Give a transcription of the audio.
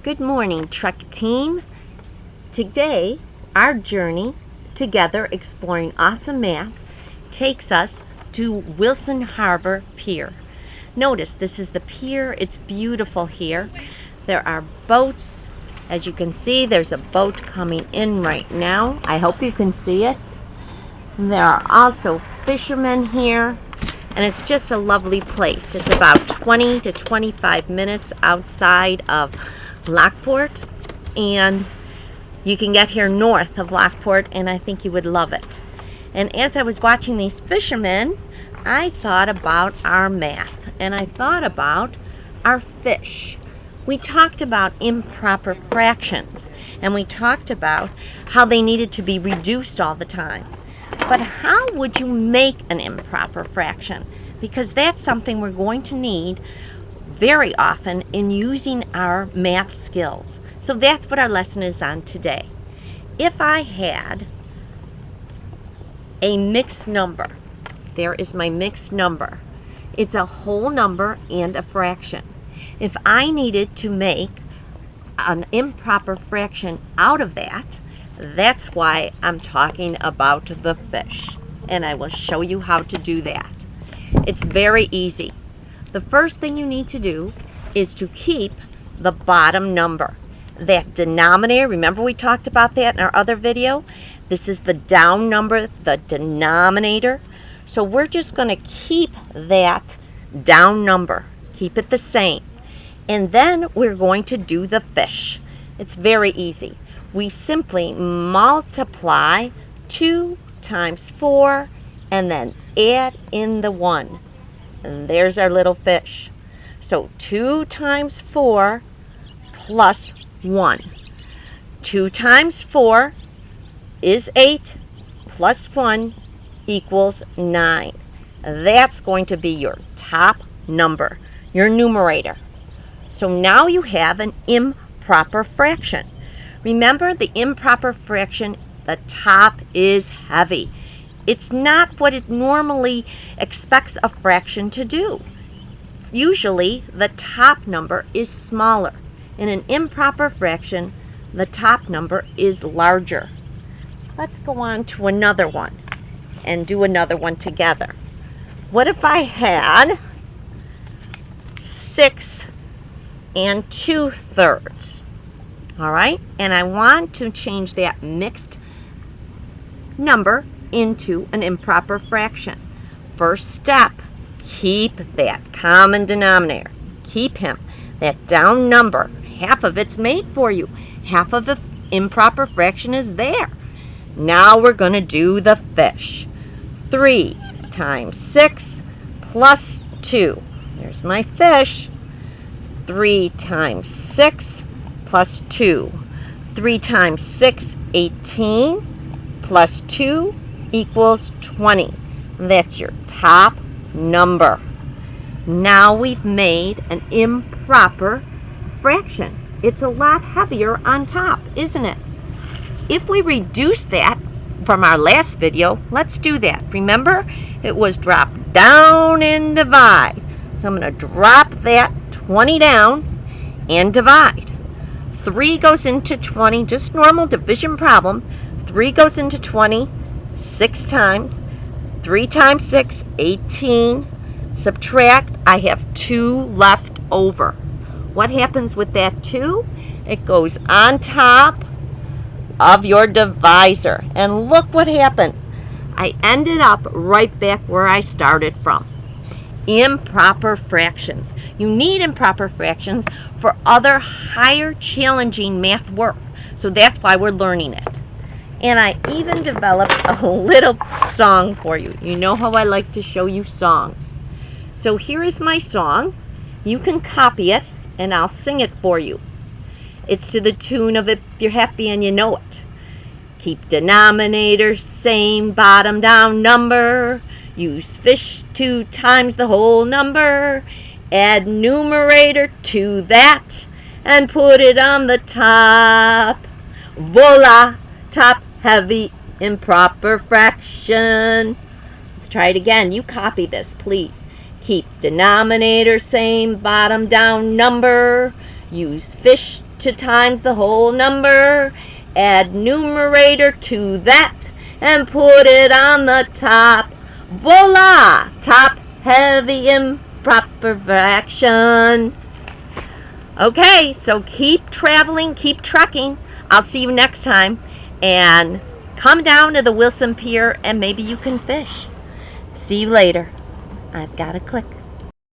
Good morning, Trek team. Today, our journey together exploring awesome math takes us to Wilson Harbor Pier. Notice this is the pier. It's beautiful here. There are boats. As you can see, there's a boat coming in right now. I hope you can see it. There are also fishermen here, and it's just a lovely place. It's about 20 to 25 minutes outside of Lockport, and you can get here north of Lockport, and I think you would love it. And as I was watching these fishermen, I thought about our math, and I thought about our fish. We talked about improper fractions, and we talked about how they needed to be reduced all the time. But how would you make an improper fraction? Because that's something we're going to need very often in using our math skills. So that's what our lesson is on today. If I had a mixed number, there is my mixed number. It's a whole number and a fraction. If I needed to make an improper fraction out of that, that's why I'm talking about the fish. And I will show you how to do that. It's very easy. The first thing you need to do is to keep the bottom number. That denominator, remember we talked about that in our other video? This is the down number, the denominator. So we're just going to keep that down number. Keep it the same. And then we're going to do the fish. It's very easy. We simply multiply 2 times 4 and then add in the 1. And there's our little fish. So 2 times 4 plus 1. 2 times 4 is 8 plus 1 equals 9. That's going to be your top number, your numerator. So now you have an improper fraction. Remember, the improper fraction, the top is heavy. It's not what it normally expects a fraction to do. Usually, the top number is smaller. In an improper fraction, the top number is larger. Let's go on to another one and do another one together. What if I had 6 2/3? All right, and I want to change that mixed number into an improper fraction. First step, keep that common denominator. Keep him. That down number, half of it's made for you. Half of the improper fraction is there. Now we're going to do the fish. 3 times 6 plus 2. There's my fish. 3 times 6 plus 2. 3 times 6, 18, plus 2 equals 20. That's your top number. Now we've made an improper fraction. It's a lot heavier on top, isn't it? If we reduce that from our last video, let's do that. Remember, it was drop down and divide. So I'm going to drop that 20 down and divide. 3 goes into 20, just normal division problem. 3 goes into 20 6 times. 3 times 6, 18. Subtract, I have 2 left over. What happens with that 2? It goes on top of your divisor. And look what happened. I ended up right back where I started from. Improper fractions. You need improper fractions for other higher challenging math work. So that's why we're learning it. And I even developed a little song for you. You know how I like to show you songs. So here is my song. You can copy it and I'll sing it for you. It's to the tune of If You're Happy and You Know It. Keep denominator same, bottom down number. Use fish 2 times the whole number. Add numerator to that and put it on the top. Voila! Top heavy improper fraction. Let's try it again. You copy this, please. Keep denominator same, bottom down number. Use fish to times the whole number. Add numerator to that and put it on the top. Voila! Top heavy improper fraction. Okay, so keep traveling, keep trucking. I'll see you next time. And come down to the Wilson Pier and maybe you can fish. See you later. I've got to click.